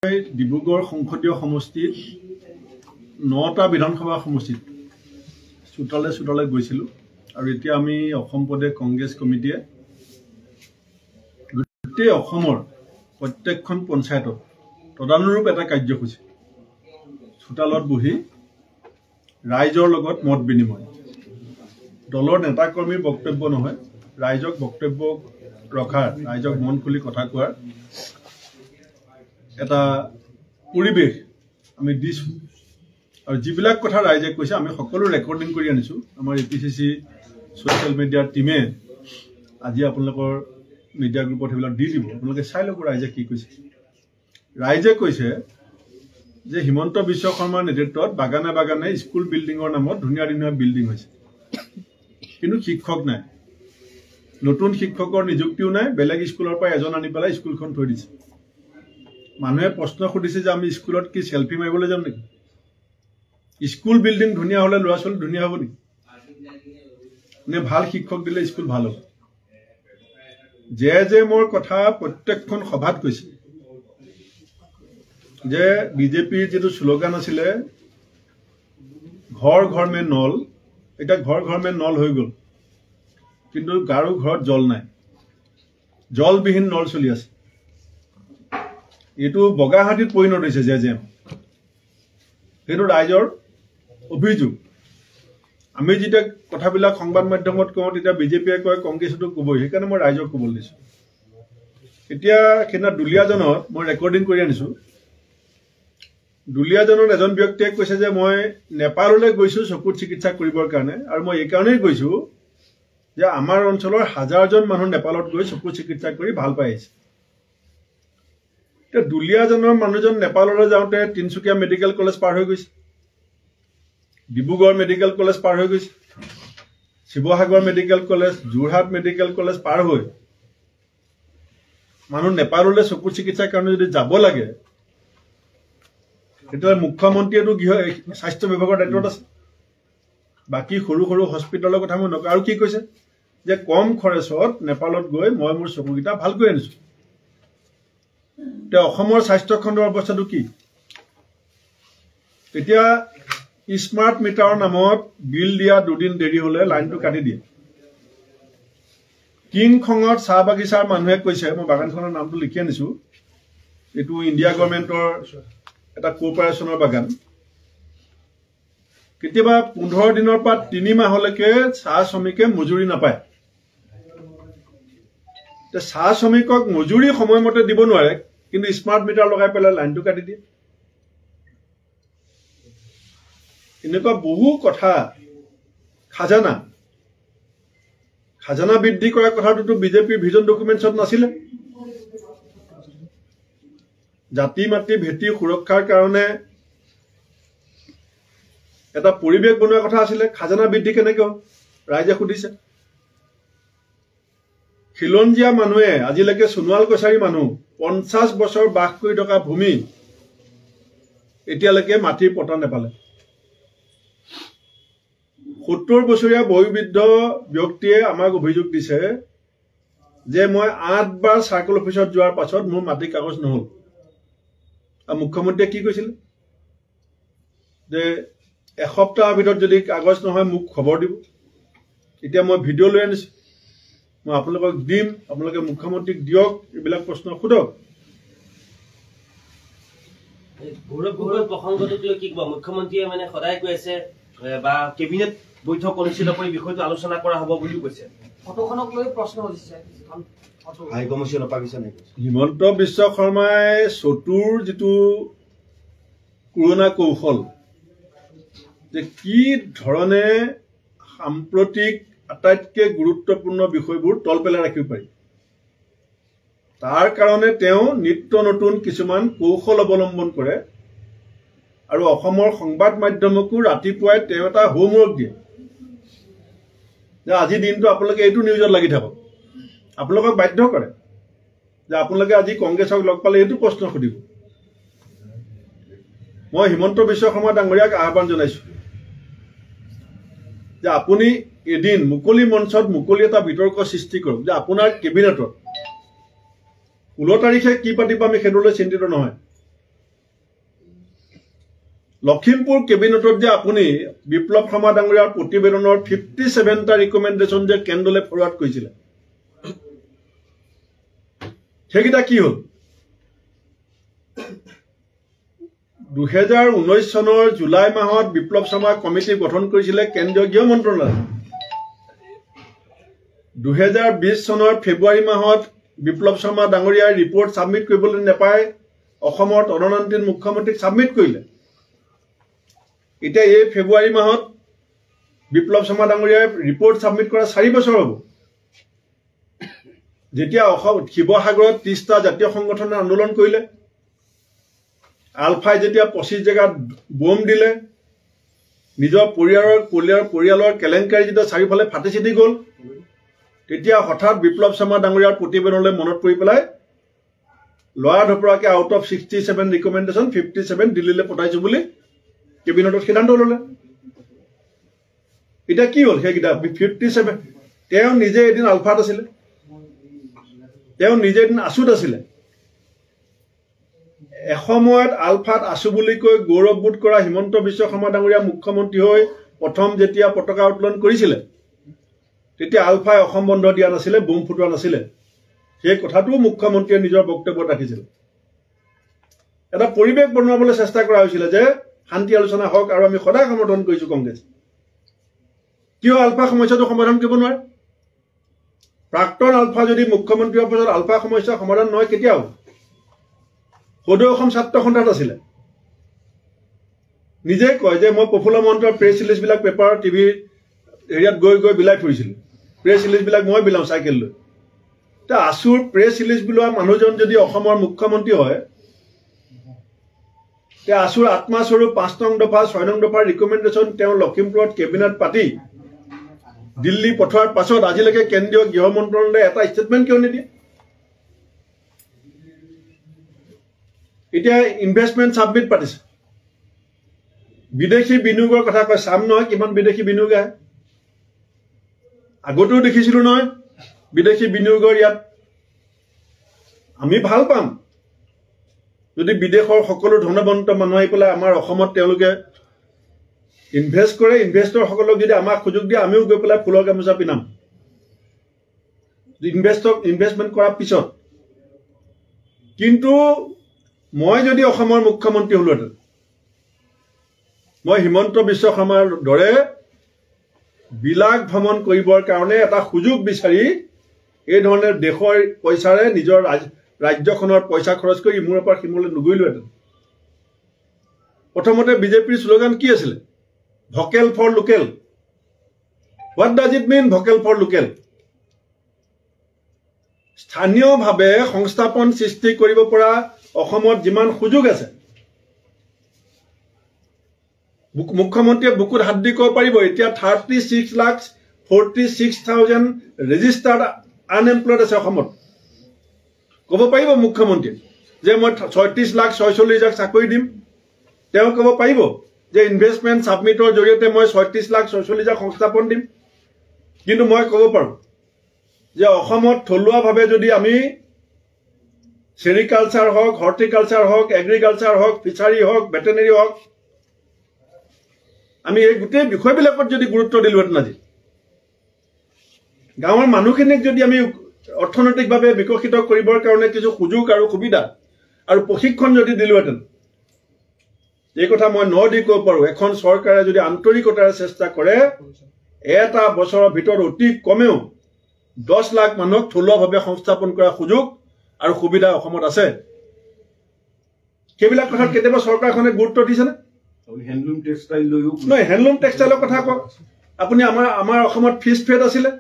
ডিব্ৰুগড় সংসদীয় সমষ্টিত 9টা বিধানসভা সমষ্টিত চোতালে গৈছিলোঁ আৰু এতিয়া আমি অসম প্ৰদেশ কংগ্ৰেছ কমিটিয়ে গোটেই অসমৰ প্ৰত্যেকখন পঞ্চায়তত তদানুৰূপ এটা কাৰ্যসূচী চোতালত বহি ৰাইজৰ লগত মত বিনিময় দলৰ নেতা কৰ্মীৰ বক্তব্য নহয় ৰাইজক বক্তব্য ৰখাৰ ৰাইজক মন খুলি কথা কোৱাৰ এটা পৰিবেশ আমি দিছো আৰু যিবিলাক কথা ৰাইজে কৈছে আমি সকলো ৰেকৰ্ডিং কৰি আনিছো আমাৰ এপিসিসি সোশ্যাল মিডিয়াৰ টিমে আজি আপোনালোকৰ মিডিয়া গ্ৰুপত হেবিলাক দি দিব আপোনালোকে চাই লব ৰাইজে কি কৈছে ৰাইজে কৈছে যে হিমন্ত বিশ্ব শৰ্মাৰ নেতৃত্বত বাগানে বাগানে স্কুল বিল্ডিংৰ নামত ধুনীয়া ধুনীয়া বিল্ডিং হৈছে কিন্তু শিক্ষক নাই নতুন শিক্ষকৰ নিযুক্তিও নাই বেলেগ স্কুলৰ পৰা এজন আনি পেলাই স্কুলখন থৈ দিছে মানুহে প্ৰশ্ন সুধিছে যে আমি স্কুলত কি সেলফি মাৰিবলৈ যাম নেকি স্কুল বিল্ডিং ধুনীয়া হলে ল'ৰা ছোৱালী ধুনীয়া হ'ব নেকি নে ভাল শিক্ষক দিলে স্কুল ভাল হ'ব যে মোৰ কথা প্ৰত্যেকখন সভাত কৈছে যে বিজেপিৰ যেটো স্লোগান আছিল ঘৰ ঘৰ মে নল এটা ঘৰ ঘৰ মে নল হৈ গল কিন্তু গাৰো ঘৰত জল নাই জলবিহীন নল চলি আছে এটো বগাহাটিত পৰিণত হৈছে যে হেতু ৰাইজৰ অভিযোগ আমি যেটা কথাবিলাক সংবাদ মাধ্যমত কওঁ তেতিয়া বিজেপিয়ে কয় কংগ্ৰেছটো কবই সেইকাৰণে মই ৰাইজক কবল দিছো এতিয়া খেনা দুলিয়াজনত মই ৰেকৰ্ডিং কৰি আনিছো দুলিয়াজনৰ এজন ব্যক্তিয়ে কৈছে যে মই নেপাললৈ গৈছো চকুৰ চিকিৎসা কৰিবৰ কাৰণে আৰু মই এই কাৰণেই গৈছো যে আমাৰ অঞ্চলৰ হাজাৰজন মানুহ নেপালত গৈ চকুৰ চিকিৎসা কৰি ভাল পাই আছে তে দুলিয়াজনৰ মানুহজন নেপাললৈ যাওঁতে তিনচুকীয়া মেডিকেল কলেজ পাৰ হৈ গৈছে ডিব্ৰুগড় মেডিকেল কলেজ পাৰ হৈ গৈছে Sivasagar medical college Jorhat medical college পাৰ হৈ মানুহ নেপাললৈ চকুৰ চিকিৎসাৰ কাৰণে যদি যাব লাগে তেতিয়া মুখ্যমন্ত্ৰীয়েটো স্বাস্থ্য বিভাগৰ দায়িত্বত আছে বাকি সৰু সৰু হস্পিটালৰ কথা মই নকওঁ আৰু কি কৈছে যে কম খৰচত নেপালত গৈ মই মোৰ চকুকিটা ভাল কৰি আনিছো তে অসমৰ স্বাস্থ্য খণ্ডৰ অৱস্থাটো কি এতিয়া স্মাৰ্ট মিটাৰৰ নামত বিল দিয়া দুদিন দেৰি হলে লাইনটো কাটি দিয়ে কিং খঙত চাহ বাগিচাৰ মানুহে কৈছে মই বাগানখনৰ নামটো লিখি আনিছো এটো ইণ্ডিয়া গভৰ্ণমেণ্টৰ এটা কোঅপাৰেচনৰ বাগান কেতিয়াবা 15 দিনৰ পৰা 3 মাহলৈকে চাহ শ্ৰমিকে মজুৰি নাপায় তে চাহ শ্ৰমিকক মজুৰি সময়মতে দিব নোৱাৰে কিন্তু স্মাৰ্ট মিটাৰ লগাই পেলাই লাইনটো কাটি দিয়ে এনেকুৱা বহু কথা খাজানা বৃদ্ধি কৰাৰ কথাটো বিজেপিৰ ভিজন ডকুমেণ্টছত নাছিল জাতি মাটি ভেটি সুৰক্ষাৰ কাৰণে এটা পৰিৱেশ বনোৱাৰ কথা আছিল খাজানা বৃদ্ধি কেনেকৈ ৰাইজে সুধিছে খিলঞ্জিয়া মানুহে আজিলৈকে সোণোৱাল কছাৰী মানুহ 50 বছৰ বাস কৰি থকা ভূমি এতিয়ালৈকে মাটিৰ পটা নেপালে 70 বছৰীয়া বয়োবৃদ্ধ ব্যক্তিয়ে আমাক অভিযোগ দিছে যে মই 8 বাৰ সাৰ্কেল অফিচত যোৱাৰ পাছত মোৰ মাটি কাগজ নহল আৰু মুখ্যমন্ত্ৰীয়ে কি কৈছিল যে এসপ্তাহৰ ভিতৰত যদি কাগজ নহয় মোক খবৰ দিব এতিয়া মই ভিডিঅ' লৈ আনিছো মই আপোনালোকক দিম আপোনালোকে মুখ্যমন্ত্ৰীক দিয়ক এইবিলাক প্ৰশ্ন খুদক গৌৰৱ প্ৰসংগটো কি কব মুখ্যমন্ত্ৰীয়ে মানে সদায় কৈ আছে বা কেবিনেট বৈঠক অনুষ্ঠিত কৰি বিষয়টো আলোচনা কৰা হ'ব বুলি কৈছে ফটোখনক লৈ প্ৰশ্ন উঠিছে হাই কমিছনৰ পাকিস্তান হিমন্ত বিশ্ব শৰ্মাই চতুৰ যেটো কৰোনা কৌশল যে কি ধৰণে সাম্প্ৰতিক আটাইতকৈ গুৰুত্বপূৰ্ণ বিষয়বোৰ তল পেলাই ৰাখিব পাৰি তাৰ কাৰণে তেওঁ নিত্য নতুন কিছুমান কৌশল অৱলম্বন কৰে আৰু অসমৰ সংবাদ মাধ্যমকো ৰাতিপুৱাই তেওঁ এটা হোমৱৰ্ক দিয়ে যে আজি দিনটো আপোনালোকে এইটো নিউজত লাগি থাকক আপোনালোকক বাধ্য কৰে যে আপোনালোকে আজি কংগ্ৰেছক লগ পালে এইটো প্ৰশ্ন সুধিব মই হিমন্ত বিশ্ব শৰ্মা ডাঙৰীয়াক আহ্বান জনাইছো যে আপুনি এদিন মুকলি মঞ্চত মুকলি এটা বিতৰ্ক সৃষ্টি কৰক যে আপোনাৰ কেবিনেটত 16 তাৰিখে কি পাতিব আমি খেদুলৈ চিন্তিত নহয় লখিমপুৰ কেবিনেটত যে আপুনি বিপ্লৱ শৰ্মা ডাঙৰীয়াৰ প্ৰতিবেদনৰ 57টা ৰিকমেণ্ডেশ্যন যে কেন্দ্ৰলৈ ফৰৱাৰ্ড কৰিছিলে, সেইকেইটা কি হ'ল? 2019 চনৰ জুলাই মাহত বিপ্লৱ শৰ্মা কমিটি গঠন কৰিছিলে কেন্দ্ৰীয় গৃহ মন্ত্ৰালয়। 2020 চনৰ ফেব্ৰুৱাৰী মাহত বিপ্লৱ শৰ্মা ডাঙৰীয়াই ৰিপৰ্ট ছাবমিট কৰিবলৈ নাপায় অসমৰ তদন্তীয় মুখ্যমন্ত্ৰীক ছাবমিট কৰিলে। এতিয়া এই ফেব্ৰুৱাৰী মাহত বিপ্লৱ শৰ্মা ডাঙৰীয়াই ৰিপৰ্ট ছাবমিট কৰা 4 বছৰ হ'ব। যেতিয়া শিৱসাগৰত 30টা জাতীয় সংগঠনে আন্দোলন কৰিলে, আলফাই যেতিয়া 25 জেগাত বোম দিলে, নিজৰ পৰিয়ালৰ কেলেংকাৰী যেতিয়া চাৰিওফালে ফাটি চিটি গ'ল, তেতিয়া হঠাৎ বিপ্লৱ শৰ্মা ডাঙৰীয়াৰ প্ৰতিবেদনলৈ মনত পৰি পেলাই লৰা ধপৰাকে আউট অফ 67 ৰিকমেণ্ডেশ্যন 57 দিল্লীলৈ পঠাইছো বুলি কেবিনেটত সিদ্ধান্ত ল'লে। এতিয়া কি হ'ল? সেইকেইটা 57 তেওঁ নিজে এদিন আলফাত আছিলে, তেওঁ নিজে এদিন আছুত আছিলে। এসময়ত আলফাত আছো বুলি কৈ গৌৰৱবোধ কৰা হিমন্ত বিশ্ব শৰ্মা ডাঙৰীয়া মুখ্যমন্ত্ৰী হৈ প্ৰথম যেতিয়া পতাকা উত্তোলন কৰিছিলে, তেতিয়া আলফাই অসম বন্ধ দিয়া নাছিলে, বোম ফুটোৱা নাছিলে। সেই কথাটো মুখ্যমন্ত্ৰীয়ে নিজৰ বক্তব্যত ৰাখিছিল। এটা পৰিৱেশ বনোৱাবলৈ চেষ্টা কৰা হৈছিলে যে শান্তি আলোচনা হওক, আৰু আমি সদায় সমৰ্থন কৰিছো কংগ্ৰেছ। কিয় আলফা সমস্যাটো সমাধান কৰিব নোৱাৰে? প্ৰাক্তন আলফা যদি মুখ্যমন্ত্ৰী হোৱাৰ পিছত আলফা সমস্যা সমাধান নহয় কেতিয়া হ'ব? সদৌ অসম ছাত্ৰ সন্থাত আছিলে, নিজে কয় যে মই প্ৰফুল্ল মহন্তৰ প্ৰেছ ৰিলিজবিলাক পেপাৰ টিভি এৰিয়াত গৈ গৈ বিলাই ফুৰিছিলোঁ। প্ৰেছ ৰিলিজবিলাক মই বিলাওঁ চাইকেল লৈ। এতিয়া আছুৰ প্ৰেছ ৰিলিজ বোলোৱা মানুহজন যদি অসমৰ মুখ্যমন্ত্ৰী হয়, তেতিয়া আছুৰ আত্মাস্বৰূপ 5 নং দফা 6 নং দফাৰ ৰিকমেণ্ডেশ্যন তেওঁ লখিমপুৰত কেবিনেট পাতি দিল্লী পঠোৱাৰ পাছত আজিলৈকে কেন্দ্ৰীয় গৃহ মন্ত্ৰালয়ে এটা ষ্টেটমেণ্ট কিয় নিদিয়ে? এতিয়া ইনভেষ্টমেণ্ট ছাবমিট পাতিছে, বিদেশী বিনিয়োগৰ কথা কয়। চাম নহয় কিমান বিদেশী বিনিয়োগ আহে। আগতেও দেখিছিলো নহয় বিদেশী বিনিয়োগৰ ইয়াত। আমি ভাল পাম যদি বিদেশৰ সকলো ধনৱন্ত মানুহ আহি পেলাই আমাৰ অসমত তেওঁলোকে ইনভেষ্ট কৰে। ইনভেষ্টৰসকলক যদি আমাক সুযোগ দিয়ে, আমিও গৈ পেলাই ফুলৰ গামোচা পিন্ধাম ইনভেষ্টমেণ্ট কৰাৰ পিছত। কিন্তু মই যদি অসমৰ মুখ্যমন্ত্ৰী হলোহেঁতেন, মই হিমন্ত বিশ্ব শৰ্মাৰ দৰে বিলাস ভ্ৰমণ কৰিবৰ কাৰণে এটা সুযোগ বিচাৰি এই ধৰণে দেশৰ পইচাৰে নিজৰ ৰাজ্যখনৰ পইচা খৰচ কৰি ইমূৰৰ পৰা সিমূৰলৈ নুঘূৰিলোহেঁতেন। প্ৰথমতে বিজেপিৰ শ্লোগান কি আছিলে? Vocal for local. What does it mean vocal for local? স্থানীয়ভাৱে সংস্থাপন সৃষ্টি কৰিব পৰা অসমত যিমান সুযোগ আছে, মুখ্যমন্ত্ৰীয়ে বুকুত হাত দি ক'ব পাৰিব এতিয়া 36,46,000 ৰেজিষ্টাৰ্ড আনএমপ্লয়ড আছে অসমত। ক'ব পাৰিব মুখ্যমন্ত্ৰীয়ে যে মই 36,46,000 চাকৰি দিম। তেওঁ ক'ব পাৰিব যে ইনভেষ্টমেণ্ট ছাবমিটৰ জৰিয়তে মই 36,46,000 সংস্থাপন দিম। কিন্তু মই ক'ব পাৰোঁ যে অসমত থলুৱাভাৱে যদি আমি চেৰিকালচাৰ হওক, হৰ্টিকালচাৰ হওক, এগ্ৰিকালচাৰ হওক, ফিচাৰী হওক, ভেটেনেৰী হওক, আমি এই গোটেই বিষয়বিলাকত যদি গুৰুত্ব দিলোহেঁতেন, আজি গাঁৱৰ মানুহখিনিক যদি আমি অৰ্থনৈতিকভাৱে বিকশিত কৰিবৰ কাৰণে কিছু সুযোগ আৰু সুবিধা আৰু প্ৰশিক্ষণ যদি দিলোহেঁতেন, এই কথা মই দি ক'ব পাৰোঁ, এখন চৰকাৰে যদি আন্তৰিকতাৰে চেষ্টা কৰে, এটা বছৰৰ ভিতৰত অতি কমেও 10 লাখ মানুহক থলুৱাভাৱে সংস্থাপন কৰাৰ সুযোগ আৰু সুবিধা অসমত আছে। সেইবিলাক কথাত কেতিয়াবা চৰকাৰখনে গুৰুত্ব দিছেনে? হেণ্ডলুম টেক্সটাইল লৈও নহয়, হেণ্ডলুম টেক্সটাইলৰ কথা কওক আপুনি। আমাৰ অসমত ফিছ ফেড আছিলে,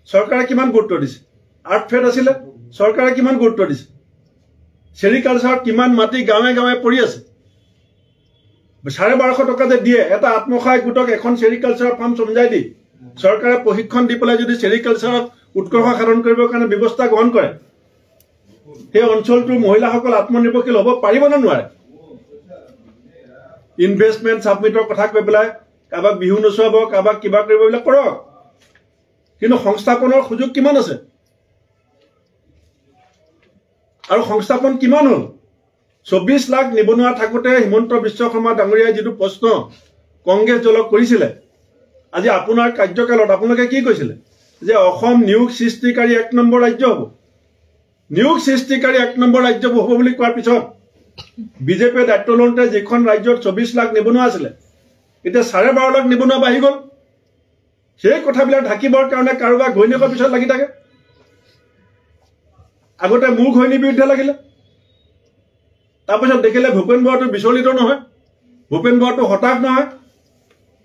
চৰকাৰে কিমান গুৰুত্ব দিছে? আৰ্ট ফেড আছিলে, চৰকাৰে কিমান গুৰুত্ব দিছে? চেৰিকালচাৰত কিমান মাটি গাঁৱে গাঁৱে পৰি আছে। 1250 টকা যে দিয়ে এটা আত্মসহায়ক গোটক এখন চেৰিকালচাৰৰ ফাৰ্ম চমজাই দি চৰকাৰে প্ৰশিক্ষণ দি পেলাই যদি চেৰিকালচাৰত উৎকৰ্ষ সাধন কৰিবৰ কাৰণে ব্যৱস্থা গ্ৰহণ কৰে, সেই অঞ্চলটোৰ মহিলাসকল আত্মনিৰ্ভৰশীল হ'ব পাৰিব নে নোৱাৰে? ইনভেষ্টমেণ্ট ছাবমিটৰ কথা কৈ পেলাই কাৰোবাক বিহু নচুৱাব, কাৰোবাক কিবা কৰিব, এইবিলাক কৰক। কিন্তু সংস্থাপনৰ সুযোগ কিমান আছে আৰু সংস্থাপন কিমান হ'ল? 24 লাখ নিবনুৱা থাকোঁতে হিমন্ত বিশ্ব শৰ্মা ডাঙৰীয়াই যিটো প্ৰশ্ন কংগ্ৰেছ দলক কৰিছিলে, আজি আপোনাৰ কাৰ্যকালত আপোনালোকে কি কৈছিলে যে অসম নিয়োগ সৃষ্টিকাৰী 1 নম্বৰ ৰাজ্য হ'ব, নিয়োগ সৃষ্টিকাৰী 1 নম্বৰ ৰাজ্য হ'ব বুলি কোৱাৰ পিছত বিজেপিয়ে দায়িত্ব লওঁতে যিখন ৰাজ্যত 24 লাখ নিবনুৱা আছিলে এতিয়া 12.5 লাখ নিবনুৱা বাঢ়ি গ'ল। সেই কথাবিলাক ঢাকিবৰ কাৰণে কাৰোবাৰ ঘৈণীয়েকৰ পিছত লাগি থাকে। আগতে মোৰ ঘৈণীৰ বিৰুদ্ধে লাগিলে, তাৰপিছত দেখিলে ভূপেন বৰাটো বিচলিত নহয়, ভূপেন বৰাটো হতাশ নহয়।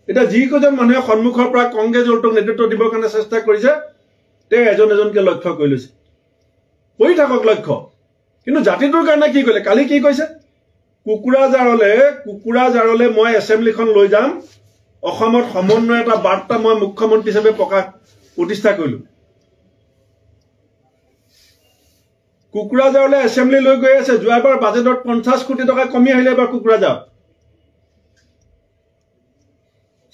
এতিয়া যিকেইজন মানুহে সন্মুখৰ পৰা কংগ্ৰেছ দলটোক নেতৃত্ব দিবৰ কাৰণে চেষ্টা কৰিছে তেওঁ এজন এজনকে লক্ষ্য কৰি লৈছে, কৰি থাকক লক্ষ্য। কিন্তু জাতিটোৰ কাৰণে কি কৰিলে? কালি কি কৈছে? কুকুৰাজাৰলৈ মই এছেম্বলিখন লৈ যাম, অসমত সমন্বয় এটা বাৰ্তা মই মুখ্যমন্ত্ৰী হিচাপে প্ৰতিষ্ঠা কৰিলো। কুকুৰাজাৰলৈ এছেম্বলি লৈ গৈ আছে। যোৱাবাৰ বাজেটত 50 কোটি টকা কমি আহিলে এবাৰ কুকুৰাজাৰ।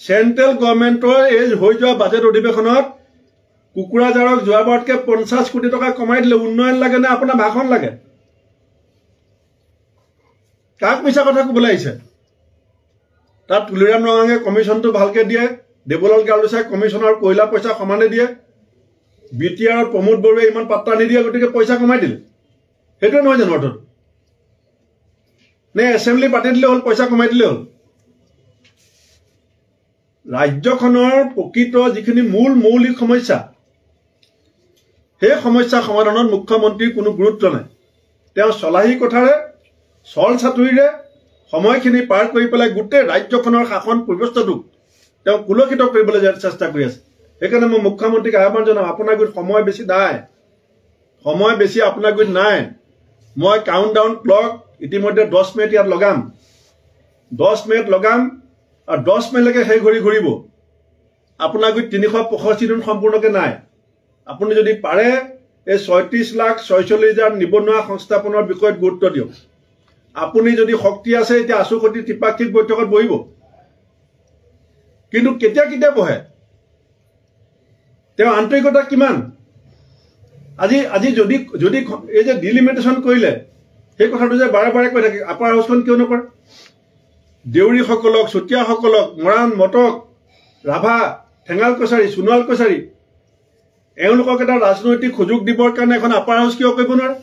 চেণ্ট্ৰেল গভৰ্ণমেণ্টৰ এই হৈ যোৱা বাজেট অধিৱেশনত কুকুৰাজাৰক যোৱাবাৰতকৈ 50 কোটি টকা কমাই দিলে। উন্নয়ন লাগে নে আপোনাৰ ভাষণ লাগে? কাক মিছা কথা ক'বলৈ আহিছে? তাত তুলিৰাম ৰঙাঙে কমিশ্যনটো ভালকৈ দিয়ে, দেৱলাল গালুচাই কমিশ্যনৰ কয়লা পইচা সমানে দিয়ে, BTR প্ৰমোদ বড়োৱে ইমান পাত্তা নিদিয়ে, গতিকে পইচা কমাই দিলে। সেইটোৱে নহয় জানো অৰ্থটো? নে এছেম্বলি পাতি দিলে হ'ল, পইচা কমাই দিলে হ'ল? ৰাজ্যখনৰ প্ৰকৃত যিখিনি মৌলিক সমস্যা, সেই সমস্যা সমাধানত মুখ্যমন্ত্ৰীৰ কোনো গুৰুত্ব নাই। তেওঁ চলাহী কথাৰে চল চাতুৰিৰে সময়খিনি পাৰ কৰি পেলাই গোটেই ৰাজ্যখনৰ শাসন ব্যৱস্থাটোক তেওঁ কুলসিত কৰিবলৈ চেষ্টা কৰি আছে। সেইকাৰণে মই মুখ্যমন্ত্ৰীক আহ্বান জনাম, আপোনাৰ গুৰিত সময় বেছি নাই, সময় বেছি আপোনাৰ গুৰিত নাই। মই কাউণ্টডাউন ক্লক ইতিমধ্যে 10 মিনিট ইয়াত লগাম, 10 মিনিট লগাম আৰু 10 মিনিটলৈকে সেই ঘড়ী ঘূৰিব। আপোনাৰ গুৰিত 365 দিন সম্পূৰ্ণকৈ নাই। আপুনি যদি পাৰে এই 36,46,000 নিবনুৱা সংস্থাপনৰ বিষয়ত গুৰুত্ব দিয়ক। আপুনি যদি শক্তি আছে এতিয়া আশুকতি ত্ৰিপাক্ষিক বৈঠকত বহিব, কিন্তু কেতিয়া কেতিয়া বহে? তেওঁ আন্তৰিকতা কিমান? আজি যদি এই যে ডিলিমিটেশ্যন কৰিলে সেই কথাটো যে বাৰে বাৰে কৈ থাকে, আপাৰ হাউচখন কিয় নকৰে? দেউৰীসকলক, চুতীয়াসকলক, মৰাণ, মটক, ৰাভা, ঠেঙাল কছাৰী, সোণোৱাল কছাৰী এওঁলোকক এটা ৰাজনৈতিক সুযোগ দিবৰ কাৰণে এখন আপাৰ হাউচ কিয় কৰিব নোৱাৰে?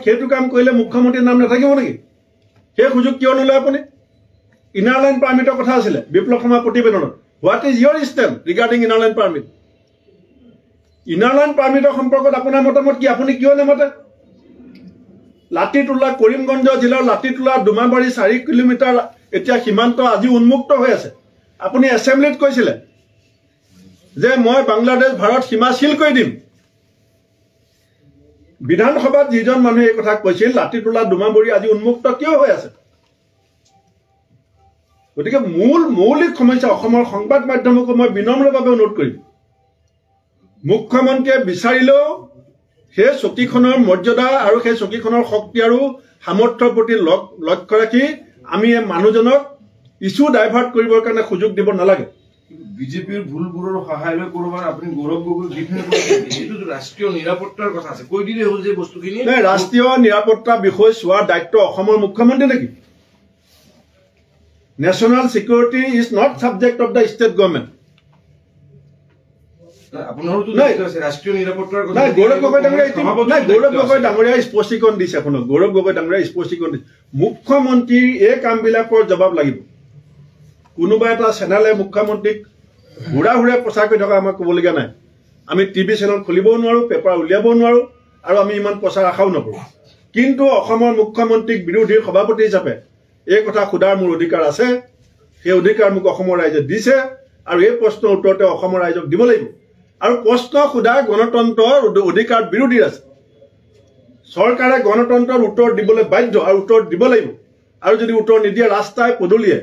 সেইটো কাম কৰিলে মুখ্যমন্ত্ৰীৰ নাম নাথাকিব নেকি? সেই সুযোগ কিয় নলয় আপুনি? ইনাৰ লাইন পাৰ্মিটৰ কথা আছিলে বিপ্লৱ শৰ্মা প্ৰতিবেদনত। What is your stand regarding inner line permit? Inner line পাৰ্মিটৰ সম্পৰ্কত আপোনাৰ মতামত কি? আপুনি কিয় নামাতে? লাটিটোলা, কৰিমগঞ্জ জিলাৰ লাটিটোলা ডুমাবাৰী 4 কিলোমিটাৰ এতিয়া সীমান্ত আজি উন্মুক্ত হৈ আছে। আপুনি এছেম্বলিত কৈছিলে যে মই বাংলাদেশ ভাৰত সীমা চিল কৰি দিম। বিধানসভাত যিজন মানুহে এই কথা কৈছিল লাটিটোলা ডুমাবাৰী আজি উন্মুক্ত কিয় হৈ আছে? গতিকে মৌলিক সমস্যা অসমৰ সংবাদ মাধ্যমকো মই বিনম্ৰভাৱে অনুৰোধ কৰিম, মুখ্যমন্ত্ৰীয়ে বিচাৰিলেও সেই চকীখনৰ মৰ্যাদা আৰু সেই চকীখনৰ শক্তি আৰু সামৰ্থ্যৰ প্ৰতি লক্ষ্য ৰাখি আমি এই মানুহজনক ইছ্যু ডাইভাৰ্ট কৰিবৰ কাৰণে সুযোগ দিব নালাগে। বিজেপিৰ ভুলবোৰৰ সহায় লৈ কৰবাৰ আপুনি গৌৰৱ গগৈ ডিফেণ্ড কৰিছে, এইটো ৰাষ্ট্ৰীয় নিৰাপত্তাৰ কথা আছে, কৈ দিলে হ'ল যে বস্তুখিনি। ৰাষ্ট্ৰীয় নিৰাপত্তা বিষয় চোৱাৰ দায়িত্ব অসমৰ মুখ্যমন্ত্ৰী নেকি? National security is not subject of the state government. ৰাষ্ট্ৰীয় নিৰাপত্তাৰ কথা গৌৰৱ গগৈ ডাঙৰীয়াই স্পষ্টীকৰণ দিছে। আপোনাক গৌৰৱ গগৈ ডাঙৰীয়াই স্পষ্টীকৰণ দিছে, মুখ্যমন্ত্ৰীৰ এই কামবিলাকৰ জবাব লাগিব। কোনোবা এটা চেনেলে মুখ্যমন্ত্ৰীক হুৰা প্ৰচাৰ কৰি থকা আমাক ক'বলগীয়া নাই। আমি টিভি চেনেল খুলিবও নোৱাৰোঁ, পেপাৰ উলিয়াবও নোৱাৰোঁ, আৰু আমি ইমান প্ৰচাৰ আশাও নকৰোঁ। কিন্তু অসমৰ মুখ্যমন্ত্ৰীক বিৰোধীৰ সভাপতি হিচাপে এই কথা সোধাৰ মোৰ অধিকাৰ আছে। সেই অধিকাৰ মোক অসমৰ ৰাইজে দিছে, আৰু এই প্ৰশ্নৰ উত্তৰ তেওঁ অসমৰ ৰাইজক দিব লাগিব। আৰু প্ৰশ্ন সোধা গণতন্ত্ৰৰ অধিকাৰ বিৰোধী আছে। চৰকাৰে গণতন্ত্ৰৰ উত্তৰ দিবলৈ বাধ্য আৰু উত্তৰ দিব লাগিব। আৰু যদি উত্তৰ নিদিয়ে ৰাস্তাই পদূলিয়ে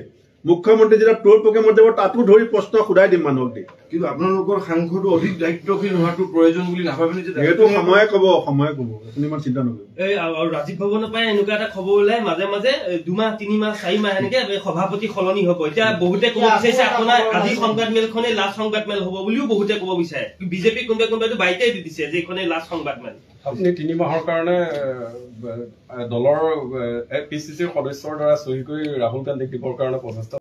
মুখ্যমন্ত্ৰী যেতিয়া তোৰ পকেমত যাব তাতো ধৰি প্ৰশ্ন সোধাই দিম মানুহক দি। কিন্তু আপোনালোকৰ সাংসদো অধিক দায়িত্বশীল হোৱাটো প্ৰয়োজন বুলি নাভাবেনে? যে এইটো সময়ে ক'ব আপুনি ইমান চিন্তা নকৰিব। এই ৰাজীৱ ভৱনৰ পৰাই এনেকুৱা এটা খবৰ ওলাই মাজে মাজে 2 মাহ 3 মাহ 4 মাহ এনেকে সভাপতি সলনি হ'ব। এতিয়া বহুতে ক'ব বিচাৰিছে আপোনাৰ আজি সংবাদ মেলখনে লাষ্ট সংবাদ মেল হ'ব বুলিও বহুতে ক'ব বিচাৰে। বিজেপি কোনোবাইতো বাইটাই দি দিছে যে এইখনে লাষ্ট সংবাদ মেল। আপুনি 3 মাহৰ কাৰণে দলৰ PCCৰ সদস্যৰ দ্বাৰা চহী কৰি ৰাহুল গান্ধীক দিবৰ কাৰণে প্ৰচেষ্টা